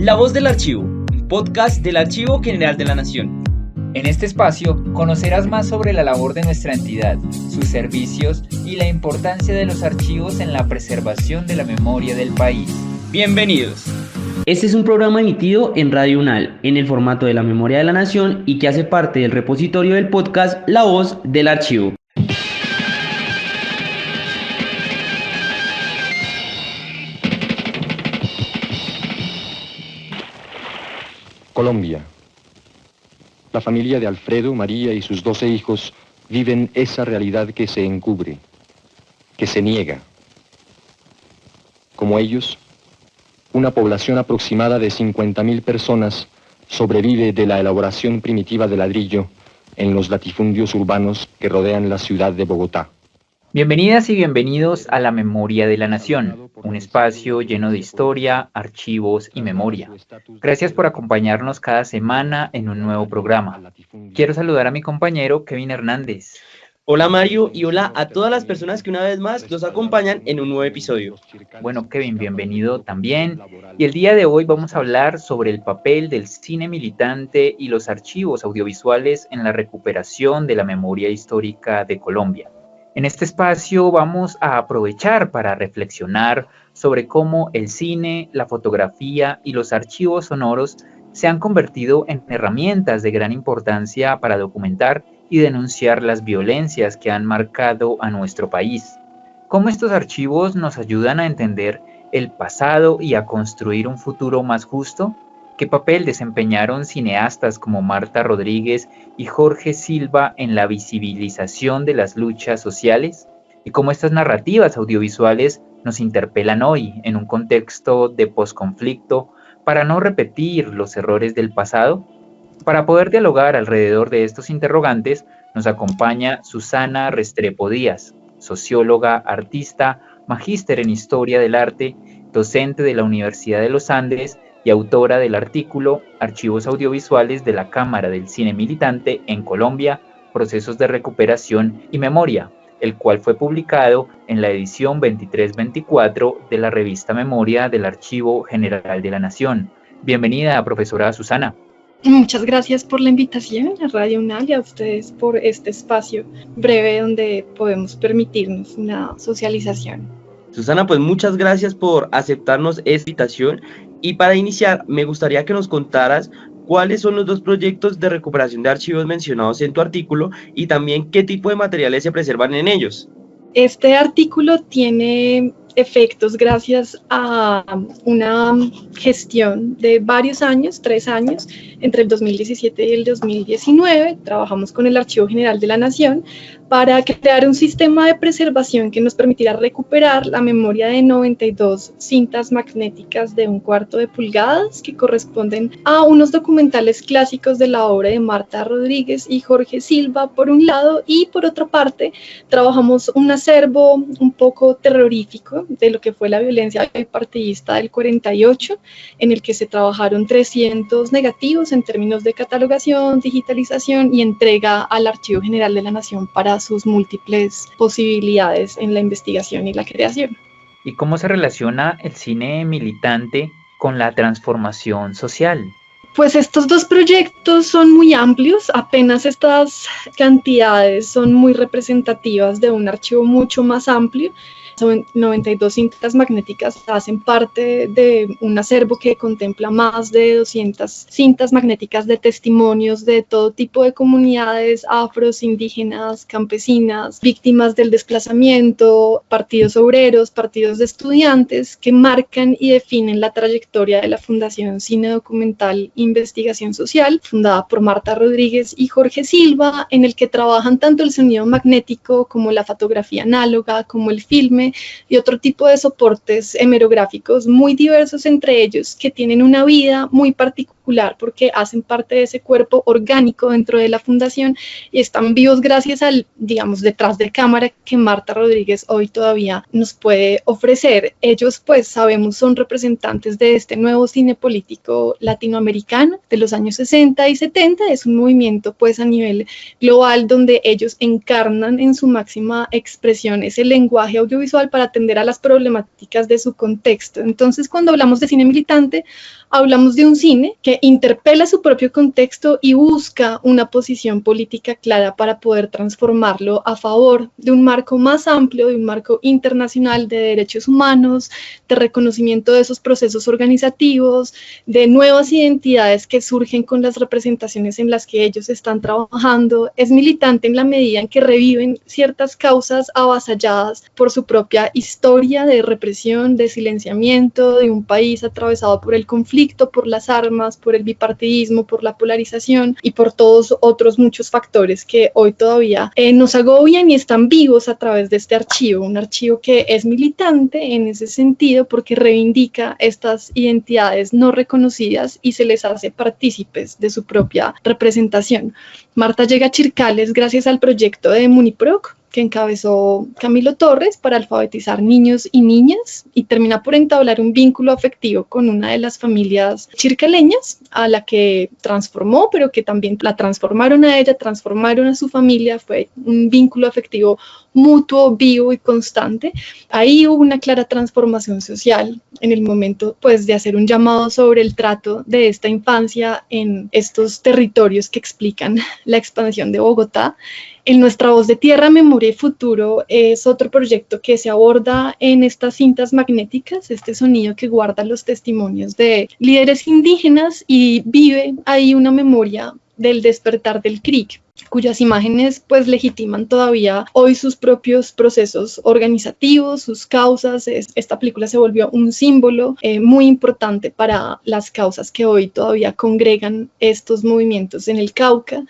La Voz del Archivo, un podcast del Archivo General de la Nación. En este espacio conocerás más sobre la labor de nuestra entidad, sus servicios y la importancia de los archivos en la preservación de la memoria del país. Bienvenidos. Este es un programa emitido en Radio UNAL, en el formato de la Memoria de la Nación y que hace parte del repositorio del podcast La Voz del Archivo. Colombia. La familia de Alfredo, María y sus 12 hijos viven esa realidad que se encubre, que se niega. Como ellos, una población aproximada de 50.000 personas sobrevive de la elaboración primitiva de ladrillo en los latifundios urbanos que rodean la ciudad de Bogotá. Bienvenidas y bienvenidos a La Memoria de la Nación, un espacio lleno de historia, archivos y memoria. Gracias por acompañarnos cada semana en un nuevo programa. Quiero saludar a mi compañero Kevin Hernández. Hola Mario y hola a todas las personas que una vez más nos acompañan en un nuevo episodio. Bueno, Kevin, bienvenido también. Y el día de hoy vamos a hablar sobre el papel del cine militante y los archivos audiovisuales en la recuperación de la memoria histórica de Colombia. En este espacio vamos a aprovechar para reflexionar sobre cómo el cine, la fotografía y los archivos sonoros se han convertido en herramientas de gran importancia para documentar y denunciar las violencias que han marcado a nuestro país. Cómo estos archivos nos ayudan a entender el pasado y a construir un futuro más justo. ¿Qué papel desempeñaron cineastas como Marta Rodríguez y Jorge Silva en la visibilización de las luchas sociales? ¿Y cómo estas narrativas audiovisuales nos interpelan hoy en un contexto de posconflicto para no repetir los errores del pasado? Para poder dialogar alrededor de estos interrogantes, nos acompaña Susana Restrepo Díaz, socióloga, artista, magíster en Historia del Arte, docente de la Universidad de los Andes y autora del artículo Archivos Audiovisuales de la Cámara del Cine Militante en Colombia, Procesos de Recuperación y Memoria, el cual fue publicado en la edición 23-24 de la revista Memoria del Archivo General de la Nación. Bienvenida, profesora Susana. Muchas gracias por la invitación a Radio UNAL y a ustedes por este espacio breve donde podemos permitirnos una socialización. Susana, pues muchas gracias por aceptarnos esta invitación y para iniciar me gustaría que nos contaras cuáles son los dos proyectos de recuperación de archivos mencionados en tu artículo y también qué tipo de materiales se preservan en ellos. Este artículo tiene efectos gracias a una gestión de varios años, 3 años, entre el 2017 y el 2019. Trabajamos con el Archivo General de la Nación para crear un sistema de preservación que nos permitiera recuperar la memoria de 92 cintas magnéticas de 1/4 de pulgadas que corresponden a unos documentales clásicos de la obra de Marta Rodríguez y Jorge Silva por un lado, y por otra parte trabajamos un acervo un poco terrorífico de lo que fue la violencia bipartidista del 48, en el que se trabajaron 300 negativos en términos de catalogación, digitalización y entrega al Archivo General de la Nación para sus múltiples posibilidades en la investigación y la creación. ¿Y cómo se relaciona el cine militante con la transformación social? Pues estos dos proyectos son muy amplios, apenas estas cantidades son muy representativas de un archivo mucho más amplio. Son 92 cintas magnéticas, hacen parte de un acervo que contempla más de 200 cintas magnéticas de testimonios de todo tipo de comunidades afros, indígenas, campesinas, víctimas del desplazamiento, partidos obreros, partidos de estudiantes, que marcan y definen la trayectoria de la Fundación Cine Documental Investigación Social, fundada por Marta Rodríguez y Jorge Silva, en el que trabajan tanto el sonido magnético como la fotografía análoga, como el filme, y otro tipo de soportes hemerográficos muy diversos entre ellos, que tienen una vida muy particular porque hacen parte de ese cuerpo orgánico dentro de la fundación y están vivos gracias al, digamos, detrás de cámara que Marta Rodríguez hoy todavía nos puede ofrecer. Ellos, pues sabemos, son representantes de este nuevo cine político latinoamericano de los años 60 y 70. Es un movimiento pues a nivel global donde ellos encarnan en su máxima expresión ese lenguaje audiovisual para atender a las problemáticas de su contexto. Entonces, cuando hablamos de cine militante, hablamos de un cine que interpela su propio contexto y busca una posición política clara para poder transformarlo a favor de un marco más amplio, de un marco internacional de derechos humanos, de reconocimiento de esos procesos organizativos, de nuevas identidades que surgen con las representaciones en las que ellos están trabajando. Es militante en la medida en que reviven ciertas causas avasalladas por su propia historia de represión, de silenciamiento, de un país atravesado por el conflicto, por las armas, por el bipartidismo, por la polarización y por todos otros muchos factores que hoy todavía nos agobian y están vivos a través de este archivo, un archivo que es militante en ese sentido porque reivindica estas identidades no reconocidas y se les hace partícipes de su propia representación. Marta llega a Chircales gracias al proyecto de Muniproc, que encabezó Camilo Torres para alfabetizar niños y niñas y termina por entablar un vínculo afectivo con una de las familias chircaleñas a la que transformó, pero que también la transformaron a ella, transformaron a su familia. Fue un vínculo afectivo mutuo, vivo y constante. Ahí hubo una clara transformación social en el momento pues, de hacer un llamado sobre el trato de esta infancia en estos territorios que explican la expansión de Bogotá. En Nuestra Voz de Tierra, Memoria y Futuro es otro proyecto que se aborda en estas cintas magnéticas, este sonido que guarda los testimonios de líderes indígenas y vive ahí una memoria del despertar del CRIC, cuyas imágenes pues legitiman todavía hoy sus propios procesos organizativos, sus causas. Esta película se volvió un símbolo muy importante para las causas que hoy todavía congregan estos movimientos en el Cauca.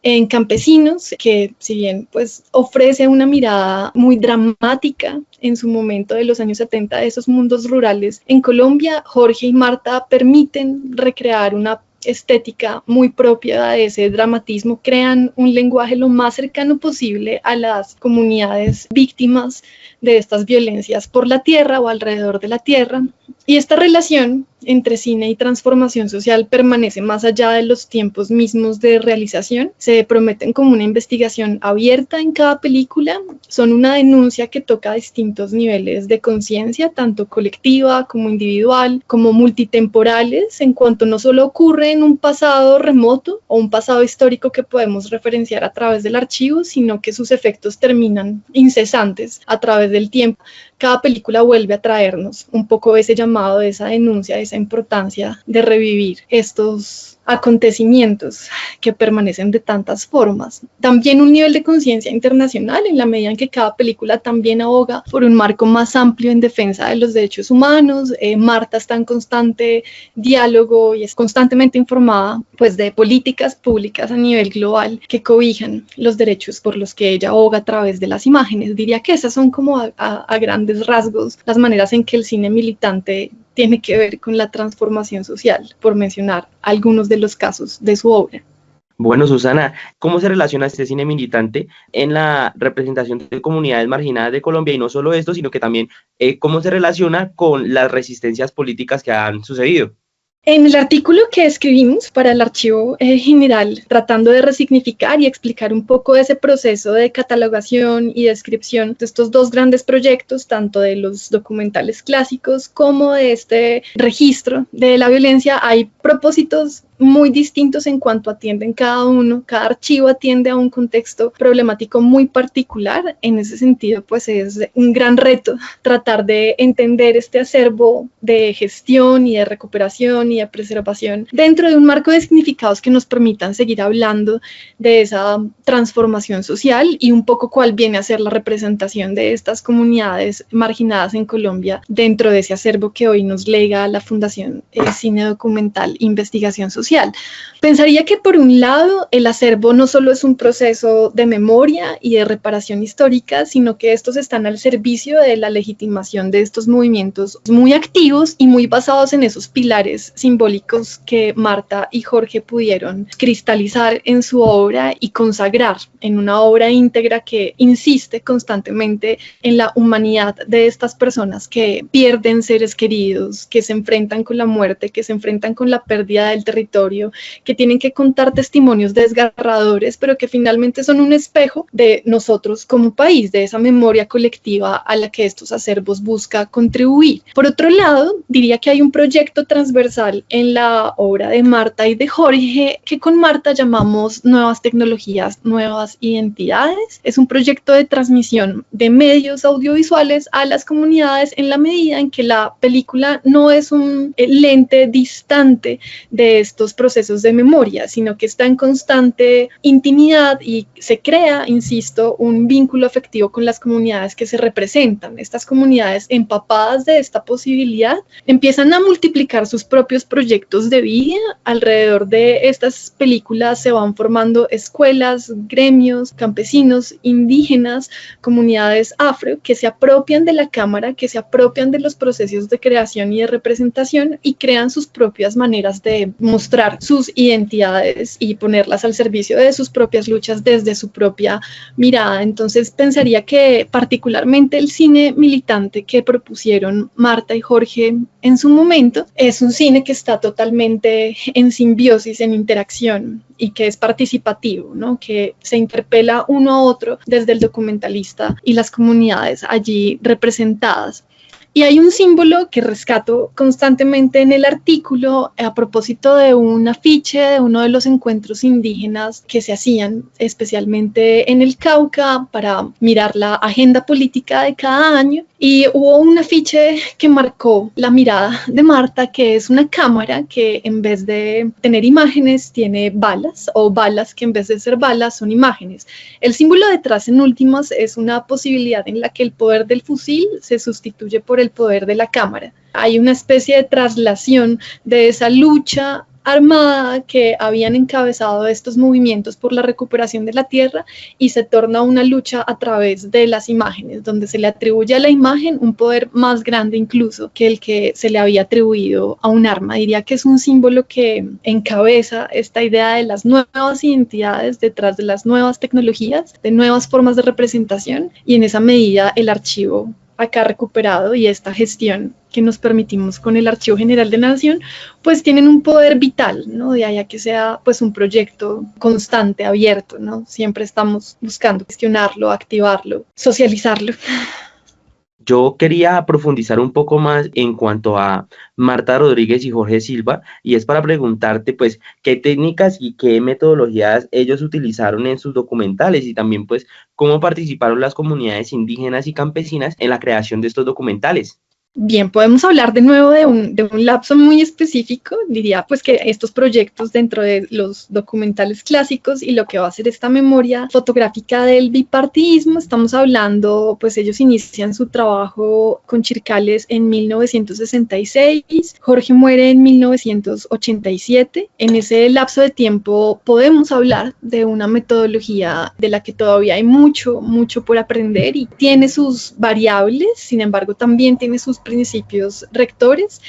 En Campesinos, que si bien pues ofrece una mirada muy dramática en su momento de los años 70 de esos mundos rurales en Colombia, Jorge y Marta permiten recrear una estética muy propia de ese dramatismo, crean un lenguaje lo más cercano posible a las comunidades víctimas de estas violencias por la tierra o alrededor de la tierra. Y esta relación entre cine y transformación social permanece más allá de los tiempos mismos de realización. Se prometen como una investigación abierta en cada película, son una denuncia que toca distintos niveles de conciencia, tanto colectiva como individual, como multitemporales, en cuanto no solo ocurre en un pasado remoto o un pasado histórico que podemos referenciar a través del archivo, sino que sus efectos terminan incesantes a través del tiempo. Cada película vuelve a traernos un poco ese llamado, esa denuncia, esa importancia de revivir estos acontecimientos que permanecen de tantas formas. También un nivel de conciencia internacional en la medida en que cada película también aboga por un marco más amplio en defensa de los derechos humanos. Marta está en constante diálogo y es constantemente informada pues, de políticas públicas a nivel global que cobijan los derechos por los que ella aboga a través de las imágenes. Diría que esas son como a grandes rasgos las maneras en que el cine militante tiene que ver con la transformación social, por mencionar algunos de los casos de su obra. Bueno, Susana, ¿cómo se relaciona este cine militante en la representación de comunidades marginadas de Colombia? Y no solo esto, sino que también cómo se relaciona con las resistencias políticas que han sucedido. En el artículo que escribimos para el archivo general, tratando de resignificar y explicar un poco ese proceso de catalogación y descripción de estos dos grandes proyectos, tanto de los documentales clásicos como de este registro de la violencia, hay propósitos muy distintos en cuanto atienden cada uno. Cada archivo atiende a un contexto problemático muy particular. En ese sentido, pues es un gran reto tratar de entender este acervo de gestión y de recuperación y de preservación dentro de un marco de significados que nos permitan seguir hablando de esa transformación social y un poco cuál viene a ser la representación de estas comunidades marginadas en Colombia dentro de ese acervo que hoy nos lega la Fundación Cine Documental Investigación Social. Pensaría que por un lado el acervo no solo es un proceso de memoria y de reparación histórica, sino que estos están al servicio de la legitimación de estos movimientos muy activos y muy basados en esos pilares simbólicos que Marta y Jorge pudieron cristalizar en su obra y consagrar en una obra íntegra que insiste constantemente en la humanidad de estas personas que pierden seres queridos, que se enfrentan con la muerte, que se enfrentan con la pérdida del territorio, repositorio, que tienen que contar testimonios desgarradores, pero que finalmente son un espejo de nosotros como país, de esa memoria colectiva a la que estos acervos busca contribuir. Por otro lado, diría que hay un proyecto transversal en la obra de Marta y de Jorge, que con Marta llamamos Nuevas Tecnologías, Nuevas Identidades. Es un proyecto de transmisión de medios audiovisuales a las comunidades en la medida en que la película no es un lente distante de estos procesos de memoria, sino que está en constante intimidad y se crea, insisto, un vínculo afectivo con las comunidades que se representan. Estas comunidades empapadas de esta posibilidad empiezan a multiplicar sus propios proyectos de vida. Alrededor de estas películas se van formando escuelas, gremios, campesinos, indígenas, comunidades afro que se apropian de la cámara, que se apropian de los procesos de creación y de representación y crean sus propias maneras de mostrar sus identidades y ponerlas al servicio de sus propias luchas desde su propia mirada. Entonces pensaría que particularmente el cine militante que propusieron Marta y Jorge en su momento es un cine que está totalmente en simbiosis, en interacción y que es participativo, ¿no? Que se interpela uno a otro desde el documentalista y las comunidades allí representadas. Y hay un símbolo que rescato constantemente en el artículo a propósito de un afiche de uno de los encuentros indígenas que se hacían especialmente en el Cauca para mirar la agenda política de cada año. Y hubo un afiche que marcó la mirada de Marta, que es una cámara que en vez de tener imágenes tiene balas, o balas que en vez de ser balas son imágenes. El símbolo detrás en últimas es una posibilidad en la que el poder del fusil se sustituye por el poder de la cámara. Hay una especie de traslación de esa lucha armada que habían encabezado estos movimientos por la recuperación de la tierra y se torna una lucha a través de las imágenes, donde se le atribuye a la imagen un poder más grande incluso que el que se le había atribuido a un arma. Diría que es un símbolo que encabeza esta idea de las nuevas identidades detrás de las nuevas tecnologías, de nuevas formas de representación, y en esa medida el archivo acá recuperado y esta gestión que nos permitimos con el Archivo General de la Nación, pues tienen un poder vital, ¿no? De allá que sea pues un proyecto constante, abierto, ¿no? Siempre estamos buscando gestionarlo, activarlo, socializarlo. Yo quería profundizar un poco más en cuanto a Marta Rodríguez y Jorge Silva, y es para preguntarte, pues, qué técnicas y qué metodologías ellos utilizaron en sus documentales y también, pues, cómo participaron las comunidades indígenas y campesinas en la creación de estos documentales. Bien, podemos hablar de nuevo de un lapso muy específico. Diría pues que estos proyectos dentro de los documentales clásicos y lo que va a ser esta memoria fotográfica del bipartidismo, estamos hablando, pues ellos inician su trabajo con Chircales en 1966, Jorge muere en 1987. En ese lapso de tiempo podemos hablar de una metodología de la que todavía hay mucho por aprender y tiene sus variables, sin embargo también tiene sus principios rectores.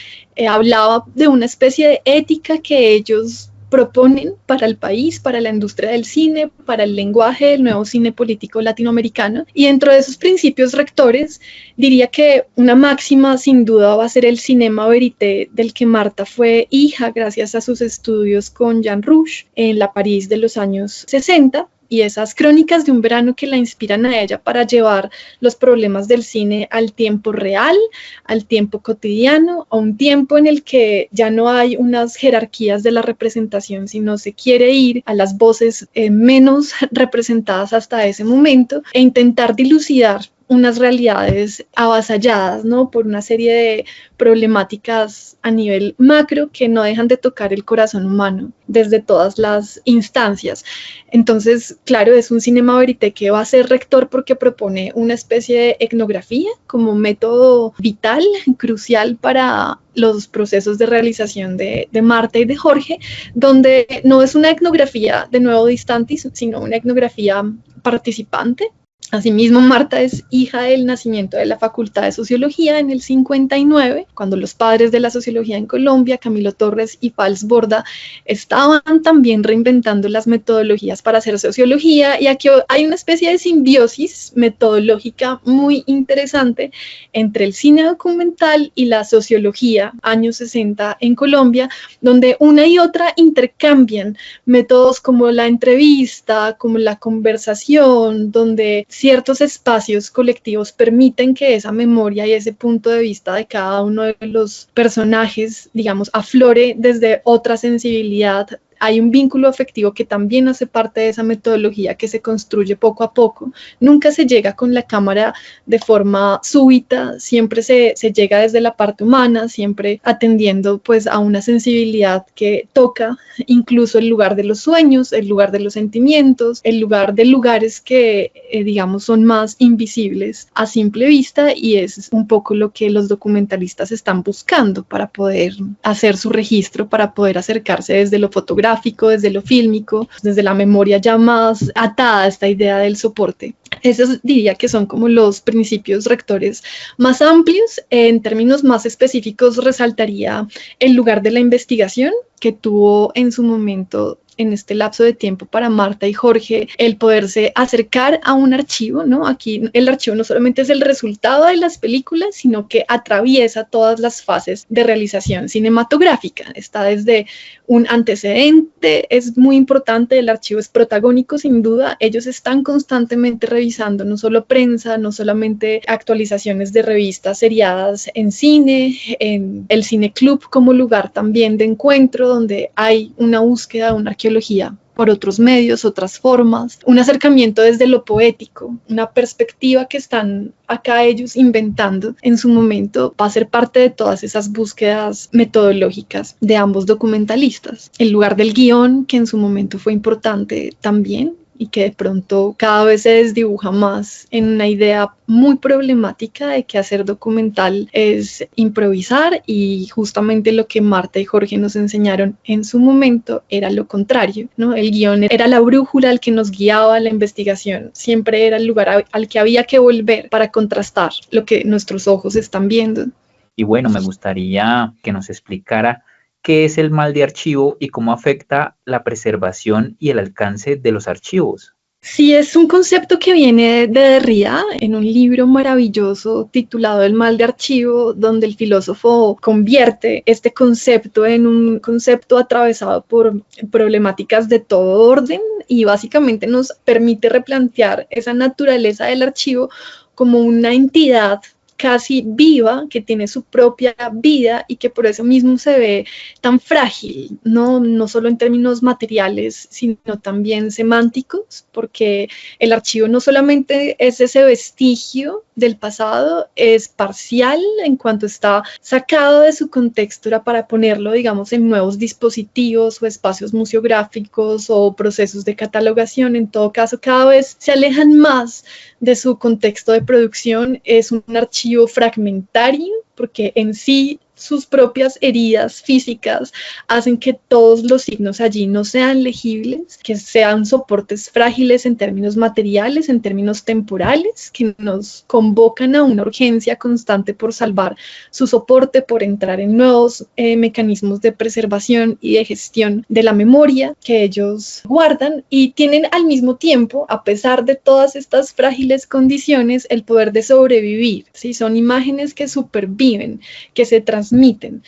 Hablaba de una especie de ética que ellos proponen para el país, para la industria del cine, para el lenguaje del nuevo cine político latinoamericano, y dentro de esos principios rectores diría que una máxima sin duda va a ser el cinema verité, del que Marta fue hija gracias a sus estudios con Jean Rouch en la París de los años 60, y esas crónicas de un verano que la inspiran a ella para llevar los problemas del cine al tiempo real, al tiempo cotidiano, a un tiempo en el que ya no hay unas jerarquías de la representación, sino se quiere ir a las voces menos representadas hasta ese momento e intentar dilucidar unas realidades avasalladas, ¿no? Por una serie de problemáticas a nivel macro que no dejan de tocar el corazón humano desde todas las instancias. Entonces, claro, es un cinema verité que va a ser rector porque propone una especie de etnografía como método vital, crucial para los procesos de realización de Marta y de Jorge, donde no es una etnografía de nuevo distante, sino una etnografía participante. Asimismo, Marta es hija del nacimiento de la Facultad de Sociología en el 59, cuando los padres de la sociología en Colombia, Camilo Torres y Fals Borda, estaban también reinventando las metodologías para hacer sociología, y aquí hay una especie de simbiosis metodológica muy interesante entre el cine documental y la sociología, años 60 en Colombia, donde una y otra intercambian métodos como la entrevista, como la conversación, donde ciertos espacios colectivos permiten que esa memoria y ese punto de vista de cada uno de los personajes, digamos, aflore desde otra sensibilidad. Hay un vínculo afectivo que también hace parte de esa metodología que se construye poco a poco. Nunca se llega con la cámara de forma súbita, siempre se llega desde la parte humana, siempre atendiendo pues a una sensibilidad que toca incluso el lugar de los sueños, el lugar de los sentimientos, el lugar de lugares que digamos son más invisibles a simple vista, y es un poco lo que los documentalistas están buscando para poder hacer su registro, para poder acercarse desde lo fotográfico, desde lo fílmico, desde la memoria ya más atada a esta idea del soporte. Esos diría que son como los principios rectores más amplios. En términos más específicos resaltaría el lugar de la investigación que tuvo en su momento, en este lapso de tiempo, para Marta y Jorge, el poderse acercar a un archivo, ¿no? Aquí el archivo no solamente es el resultado de las películas, sino que atraviesa todas las fases de realización cinematográfica. Está desde un antecedente, es muy importante, el archivo es protagónico sin duda, ellos están constantemente revisando no solo prensa, no solamente actualizaciones de revistas seriadas en cine, en el Cine Club como lugar también de encuentro, donde hay una búsqueda, una arqueología por otros medios, otras formas, un acercamiento desde lo poético, una perspectiva que están acá ellos inventando en su momento, va a ser parte de todas esas búsquedas metodológicas de ambos documentalistas. El lugar del guión, que en su momento fue importante también, y que de pronto cada vez se desdibuja más en una idea muy problemática de que hacer documental es improvisar, y justamente lo que Marta y Jorge nos enseñaron en su momento era lo contrario, ¿no? El guión era la brújula al que nos guiaba la investigación, siempre era el lugar al que había que volver para contrastar lo que nuestros ojos están viendo. Y bueno, me gustaría que nos explicara qué es el mal de archivo y cómo afecta la preservación y el alcance de los archivos. Sí, es un concepto que viene de Derrida en un libro maravilloso titulado El mal de archivo, donde el filósofo convierte este concepto en un concepto atravesado por problemáticas de todo orden, y básicamente nos permite replantear esa naturaleza del archivo como una entidad casi viva, que tiene su propia vida y que por eso mismo se ve tan frágil, no solo en términos materiales, sino también semánticos, porque el archivo no solamente es ese vestigio del pasado, es parcial en cuanto está sacado de su contexto para ponerlo, digamos, en nuevos dispositivos o espacios museográficos o procesos de catalogación. En todo caso, cada vez se alejan más de su contexto de producción. Es un archivo fragmentario porque en sí sus propias heridas físicas hacen que todos los signos allí no sean legibles, que sean soportes frágiles en términos materiales, en términos temporales, que nos convocan a una urgencia constante por salvar su soporte, por entrar en nuevos mecanismos de preservación y de gestión de la memoria que ellos guardan, y tienen al mismo tiempo, a pesar de todas estas frágiles condiciones, el poder de sobrevivir, ¿sí? Son imágenes que superviven, que se transmiten,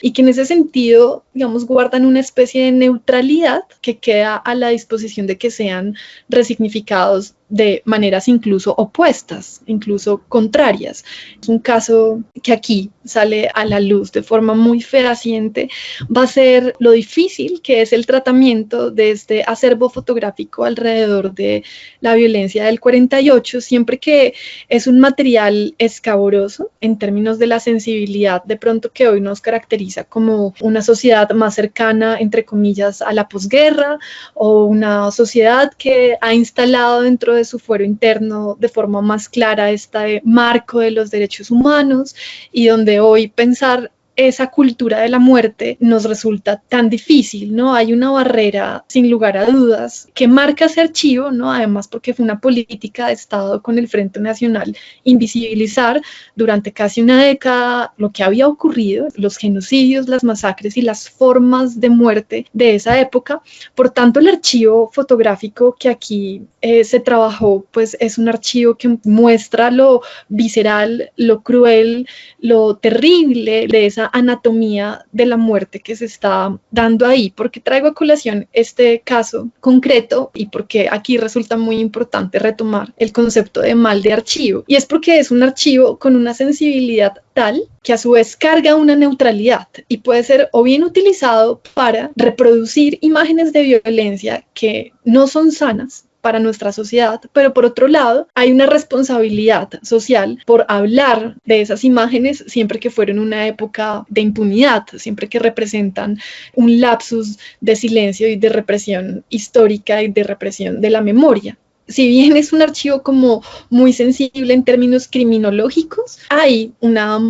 y que en ese sentido, digamos, guardan una especie de neutralidad que queda a la disposición de que sean resignificados de maneras incluso opuestas, incluso contrarias. Es un caso que aquí sale a la luz de forma muy fehaciente, va a ser lo difícil que es el tratamiento de este acervo fotográfico alrededor de la violencia del 48, siempre que es un material escabroso en términos de la sensibilidad de pronto que hoy nos caracteriza como una sociedad más cercana, entre comillas, a la posguerra, o una sociedad que ha instalado dentro de su fuero interno de forma más clara este marco de los derechos humanos, y donde hoy pensar esa cultura de la muerte nos resulta tan difícil, ¿no? Hay una barrera, sin lugar a dudas, que marca ese archivo, ¿no? Además porque fue una política de Estado con el Frente Nacional invisibilizar durante casi una década lo que había ocurrido, los genocidios, las masacres y las formas de muerte de esa época. Por tanto, el archivo fotográfico que aquí se trabajó, pues es un archivo que muestra lo visceral, lo cruel, lo terrible de esa anatomía de la muerte que se está dando ahí. ¿Por qué traigo a colación este caso concreto y por qué aquí resulta muy importante retomar el concepto de mal de archivo? Y es porque es un archivo con una sensibilidad tal que a su vez carga una neutralidad y puede ser o bien utilizado para reproducir imágenes de violencia que no son sanas para nuestra sociedad, pero por otro lado hay una responsabilidad social por hablar de esas imágenes siempre que fueron una época de impunidad, siempre que representan un lapsus de silencio y de represión histórica y de represión de la memoria. Si bien es un archivo como muy sensible en términos criminológicos, hay una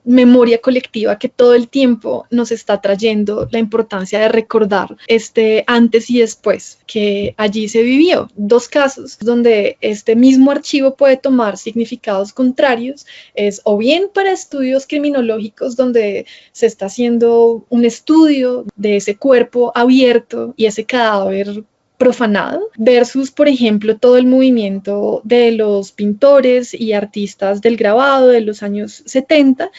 memoria colectiva que todo el tiempo nos está trayendo la importancia de recordar este antes y después que allí se vivió. Dos casos donde este mismo archivo puede tomar significados contrarios es o bien para estudios criminológicos donde se está haciendo un estudio de ese cuerpo abierto y ese cadáver profanado, versus, por ejemplo, todo el movimiento de los pintores y artistas del grabado de los años 70,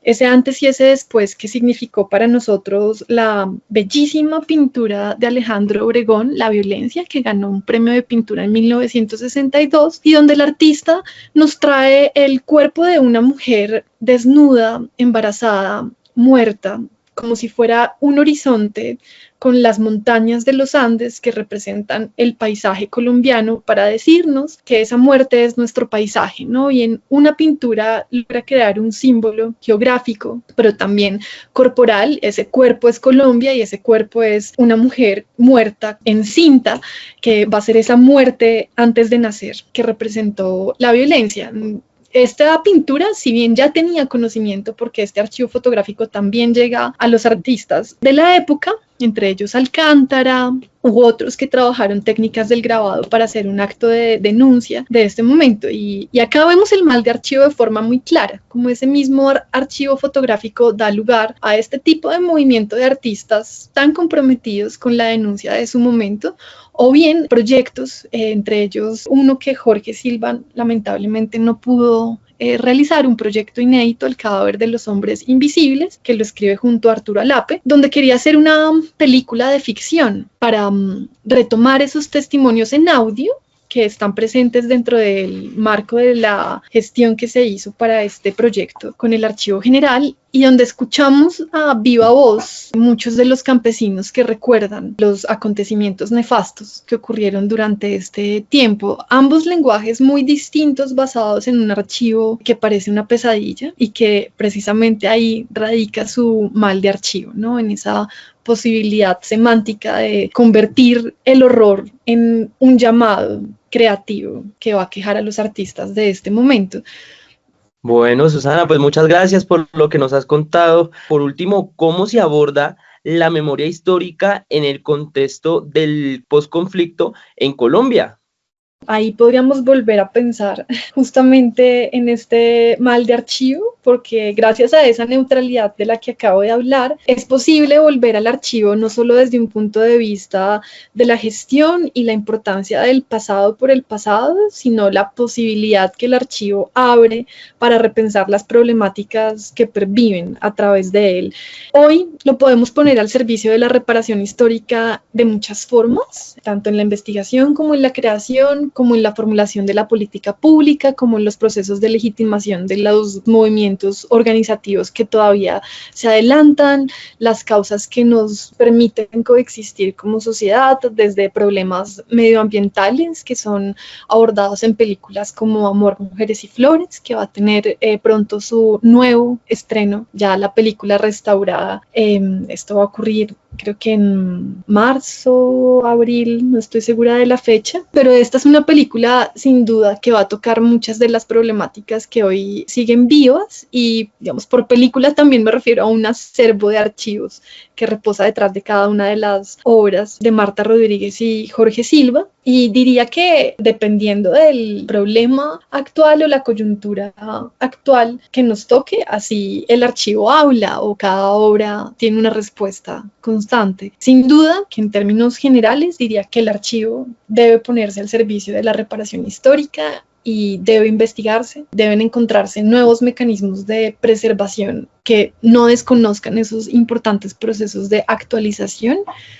ese antes y ese después que significó para nosotros la bellísima pintura de Alejandro Obregón, La violencia, que ganó un premio de pintura en 1962, y donde el artista nos trae el cuerpo de una mujer desnuda, embarazada, muerta, como si fuera un horizonte con las montañas de los Andes que representan el paisaje colombiano para decirnos que esa muerte es nuestro paisaje, ¿no? Y en una pintura logra crear un símbolo geográfico, pero también corporal. Ese cuerpo es Colombia y ese cuerpo es una mujer muerta, encinta, que va a ser esa muerte antes de nacer, que representó la violencia. Esta pintura, si bien ya tenía conocimiento, porque este archivo fotográfico también llega a los artistas de la época, entre ellos Alcántara u otros que trabajaron técnicas del grabado para hacer un acto de denuncia de este momento. Y acá vemos el mal de archivo de forma muy clara, como ese mismo archivo fotográfico da lugar a este tipo de movimiento de artistas tan comprometidos con la denuncia de su momento, o bien proyectos, entre ellos uno que Jorge Silva lamentablemente no pudo realizar, un proyecto inédito, El cadáver de los hombres invisibles, que lo escribe junto a Arturo Alape, donde quería hacer una película de ficción para retomar esos testimonios en audio que están presentes dentro del marco de la gestión que se hizo para este proyecto con el Archivo General, y donde escuchamos a viva voz muchos de los campesinos que recuerdan los acontecimientos nefastos que ocurrieron durante este tiempo. Ambos lenguajes muy distintos, basados en un archivo que parece una pesadilla y que precisamente ahí radica su mal de archivo, ¿no? En esa posibilidad semántica de convertir el horror en un llamado creativo que va a quejar a los artistas de este momento. Bueno, Susana, pues muchas gracias por lo que nos has contado. Por último, ¿cómo se aborda la memoria histórica en el contexto del posconflicto en Colombia? Ahí podríamos volver a pensar justamente en este mal de archivo, porque gracias a esa neutralidad de la que acabo de hablar, es posible volver al archivo no solo desde un punto de vista de la gestión y la importancia del pasado por el pasado, sino la posibilidad que el archivo abre para repensar las problemáticas que perviven a través de él. Hoy lo podemos poner al servicio de la reparación histórica de muchas formas, tanto en la investigación como en la creación, como en la formulación de la política pública, como en los procesos de legitimación de los movimientos organizativos que todavía se adelantan, las causas que nos permiten coexistir como sociedad, desde problemas medioambientales que son abordados en películas como Amor, Mujeres y Flores, que va a tener pronto su nuevo estreno, ya la película restaurada. Esto va a ocurrir creo que en marzo, abril, no estoy segura de la fecha, pero esta es una una película sin duda que va a tocar muchas de las problemáticas que hoy siguen vivas y, digamos, por película también me refiero a un acervo de archivos que reposa detrás de cada una de las obras de Marta Rodríguez y Jorge Silva. Y diría que dependiendo del problema actual o la coyuntura actual que nos toque, así el archivo habla o cada obra tiene una respuesta constante. Sin duda que en términos generales diría que el archivo debe ponerse al servicio de la reparación histórica y debe investigarse, deben encontrarse nuevos mecanismos de preservación que no desconozcan esos importantes procesos de actualización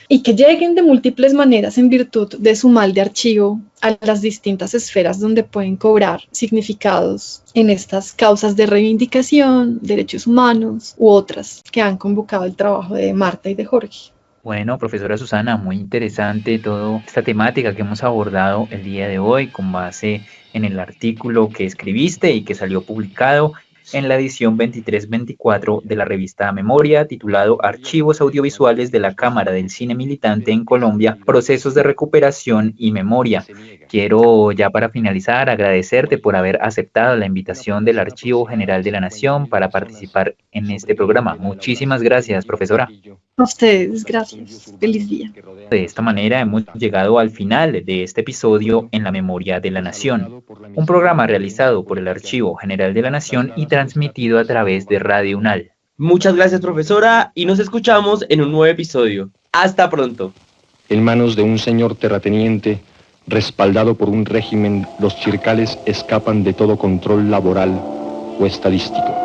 y que lleguen de múltiples maneras en virtud de su mal de archivo a las distintas esferas donde pueden cobrar significados en estas causas de reivindicación, derechos humanos u otras que han convocado el trabajo de Marta y de Jorge. Bueno, profesora Susana, muy interesante toda esta temática que hemos abordado el día de hoy con base en el artículo que escribiste y que salió publicado en la edición 23-24 de la revista Memoria, titulado Archivos Audiovisuales de la Cámara del Cine Militante en Colombia, Procesos de Recuperación y Memoria. Quiero ya para finalizar agradecerte por haber aceptado la invitación del Archivo General de la Nación para participar en este programa. Muchísimas gracias, profesora. A ustedes, gracias. Feliz día. De esta manera hemos llegado al final de este episodio en la Memoria de la Nación, un programa realizado por el Archivo General de la Nación y transmitido a través de Radio UNAL. Muchas gracias, profesora, y nos escuchamos en un nuevo episodio. Hasta pronto. En manos de un señor terrateniente, respaldado por un régimen, los chircales escapan de todo control laboral o estadístico.